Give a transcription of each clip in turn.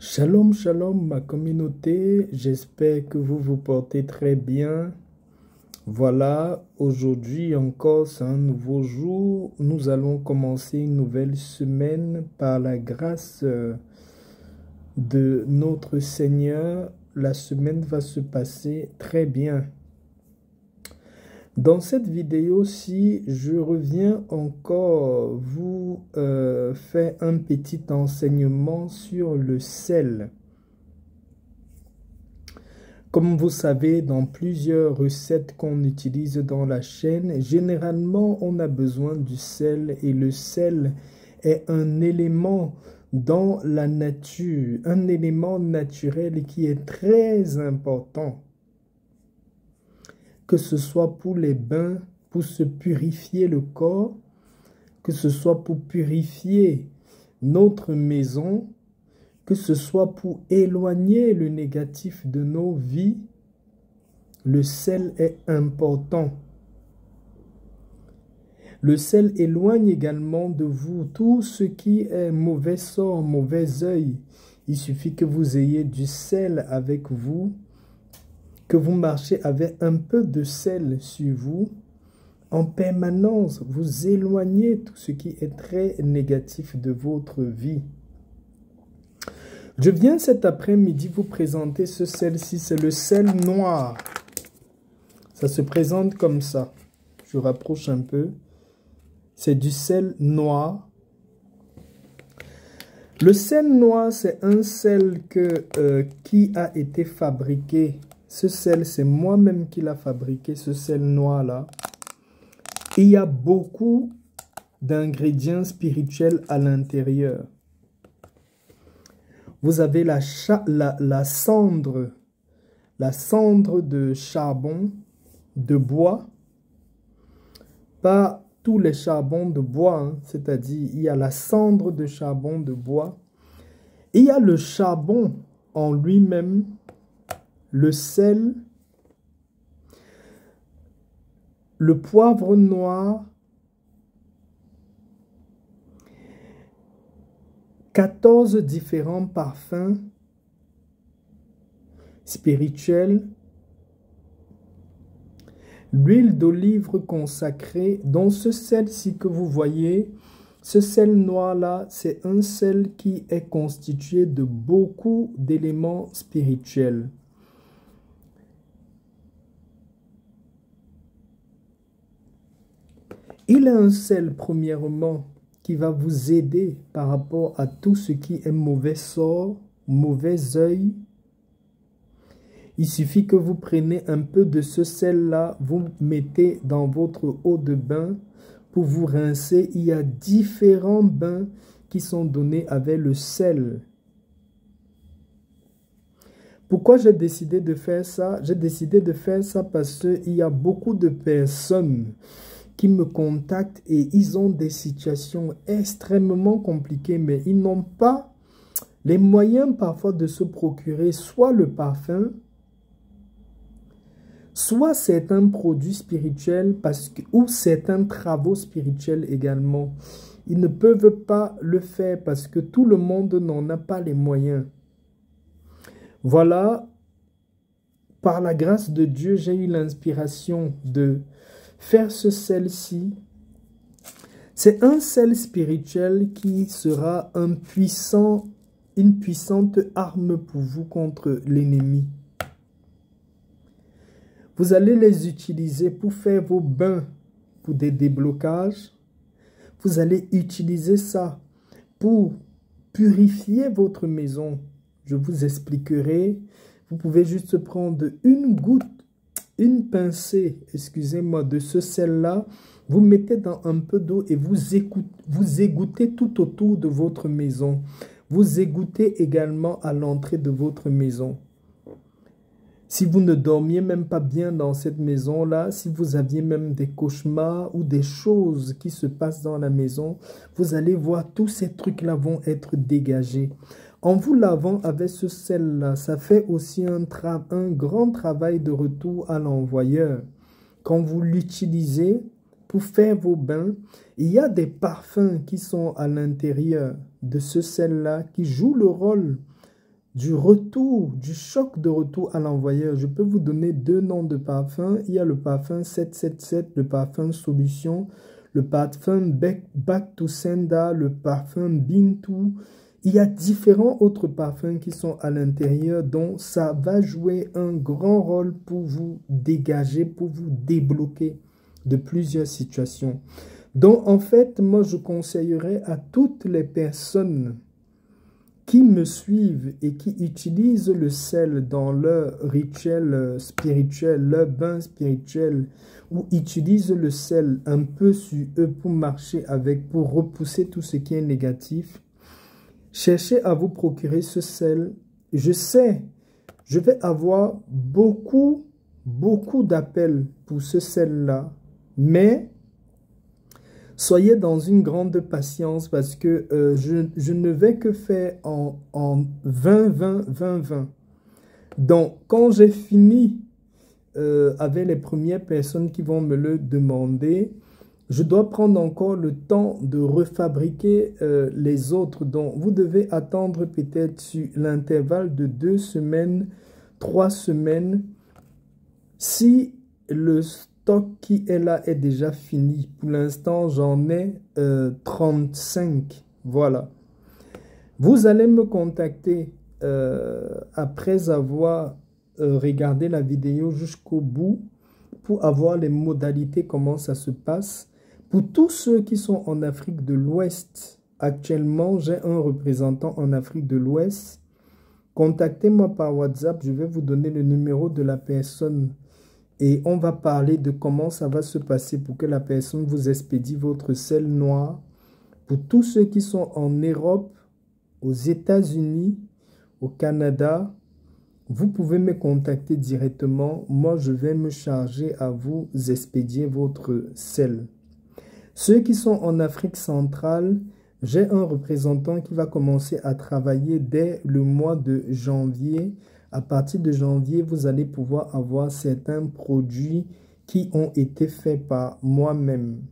Shalom, shalom ma communauté, j'espère que vous vous portez très bien. Voilà, aujourd'hui encore c'est un nouveau jour, nous allons commencer une nouvelle semaine par la grâce de notre Seigneur. La semaine va se passer très bien. Dans cette vidéo-ci, je reviens encore vous faire un petit enseignement sur le sel. Comme vous savez, dans plusieurs recettes qu'on utilise dans la chaîne, généralement on a besoin du sel et le sel est un élément dans la nature, un élément naturel qui est très important. Que ce soit pour les bains, pour se purifier le corps, que ce soit pour purifier notre maison, que ce soit pour éloigner le négatif de nos vies, le sel est important. Le sel éloigne également de vous tout ce qui est mauvais sort, mauvais œil. Il suffit que vous ayez du sel avec vous, que vous marchez avec un peu de sel sur vous. En permanence, vous éloignez tout ce qui est très négatif de votre vie. Je viens cet après-midi vous présenter ce sel-ci, c'est le sel noir. Ça se présente comme ça. Je rapproche un peu. C'est du sel noir. Le sel noir, c'est un sel qui a été fabriqué. Ce sel, c'est moi-même qui l'a fabriqué, ce sel noir-là. Il y a beaucoup d'ingrédients spirituels à l'intérieur. Vous avez la cendre de charbon, de bois. Pas tous les charbons de bois, hein, c'est-à-dire il y a la cendre de charbon de bois. Il y a le charbon en lui-même, le sel, le poivre noir, 14 différents parfums spirituels, l'huile d'olive consacrée. Dans ce sel-ci que vous voyez, ce sel noir-là, c'est un sel qui est constitué de beaucoup d'éléments spirituels. Il est un sel, premièrement, qui va vous aider par rapport à tout ce qui est mauvais sort, mauvais œil. Il suffit que vous preniez un peu de ce sel-là, vous mettez dans votre eau de bain pour vous rincer. Il y a différents bains qui sont donnés avec le sel. Pourquoi j'ai décidé de faire ça? J'ai décidé de faire ça parce qu'il y a beaucoup de personnes qui me contactent et ils ont des situations extrêmement compliquées, mais ils n'ont pas les moyens parfois de se procurer soit le parfum, soit certains produits spirituels ou certains travaux spirituels également. Ils ne peuvent pas le faire parce que tout le monde n'en a pas les moyens. Voilà, par la grâce de Dieu, j'ai eu l'inspiration de faire ce sel-ci. C'est un sel spirituel qui sera une puissante arme pour vous contre l'ennemi. Vous allez les utiliser pour faire vos bains, pour des déblocages. Vous allez utiliser ça pour purifier votre maison. Je vous expliquerai. Vous pouvez juste prendre une goutte, une pincée, excusez-moi, de ce sel-là. Vous mettez dans un peu d'eau et vous égouttez tout autour de votre maison. Vous égouttez également à l'entrée de votre maison. Si vous ne dormiez même pas bien dans cette maison-là, si vous aviez même des cauchemars ou des choses qui se passent dans la maison, vous allez voir tous ces trucs-là vont être dégagés. En vous lavant avec ce sel-là, ça fait aussi un grand travail de retour à l'envoyeur. Quand vous l'utilisez pour faire vos bains, il y a des parfums qui sont à l'intérieur de ce sel-là qui jouent le rôle du retour, du choc de retour à l'envoyeur. Je peux vous donner 2 noms de parfums. Il y a le parfum 777, le parfum Solution, le parfum Back to Senda, le parfum Bintou. Il y a différents autres parfums qui sont à l'intérieur, dont ça va jouer un grand rôle pour vous dégager, pour vous débloquer de plusieurs situations. Donc, en fait, moi, je conseillerais à toutes les personnes qui me suivent et qui utilisent le sel dans leur rituel spirituel, leur bain spirituel, ou utilisent le sel un peu sur eux pour marcher avec, pour repousser tout ce qui est négatif. Cherchez à vous procurer ce sel. Je sais, je vais avoir beaucoup d'appels pour ce sel-là, mais soyez dans une grande patience parce que je ne vais que faire en 20-20-20-20. Donc, quand j'ai fini avec les premières personnes qui vont me le demander, je dois prendre encore le temps de refabriquer les autres. Donc, vous devez attendre peut-être sur l'intervalle de 2 semaines, 3 semaines. Si le stock qui est là est déjà fini, pour l'instant, j'en ai 35. Voilà. Vous allez me contacter après avoir regardé la vidéo jusqu'au bout pour avoir les modalités, comment ça se passe. Pour tous ceux qui sont en Afrique de l'Ouest, actuellement, j'ai un représentant en Afrique de l'Ouest. Contactez-moi par WhatsApp, je vais vous donner le numéro de la personne et on va parler de comment ça va se passer pour que la personne vous expédie votre sel noir. Pour tous ceux qui sont en Europe, aux États-Unis, au Canada, vous pouvez me contacter directement. Moi, je vais me charger à vous expédier votre sel. Ceux qui sont en Afrique centrale, j'ai un représentant qui va commencer à travailler dès le mois de janvier. À partir de janvier, vous allez pouvoir avoir certains produits qui ont été faits par moi-même.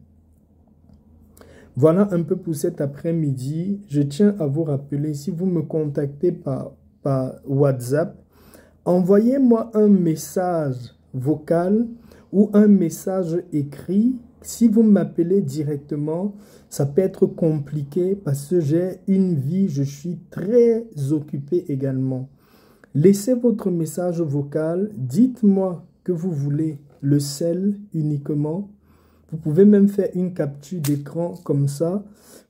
Voilà un peu pour cet après-midi. Je tiens à vous rappeler, si vous me contactez par WhatsApp, envoyez-moi un message vocal ou un message écrit. Si vous m'appelez directement, ça peut être compliqué parce que j'ai une vie, je suis très occupé également. Laissez votre message vocal, dites-moi que vous voulez le sel uniquement. Vous pouvez même faire une capture d'écran comme ça.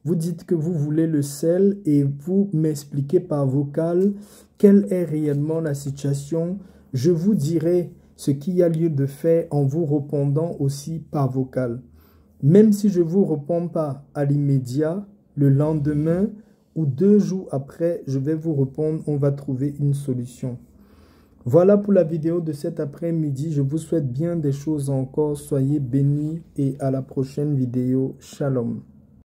Vous dites que vous voulez le sel et vous m'expliquez par vocal quelle est réellement la situation. Je vous dirai ce qu'il y a lieu de faire en vous répondant aussi par vocal. Même si je ne vous réponds pas à l'immédiat, le lendemain ou 2 jours après, je vais vous répondre, on va trouver une solution. Voilà pour la vidéo de cet après-midi. Je vous souhaite bien des choses encore. Soyez bénis et à la prochaine vidéo. Shalom.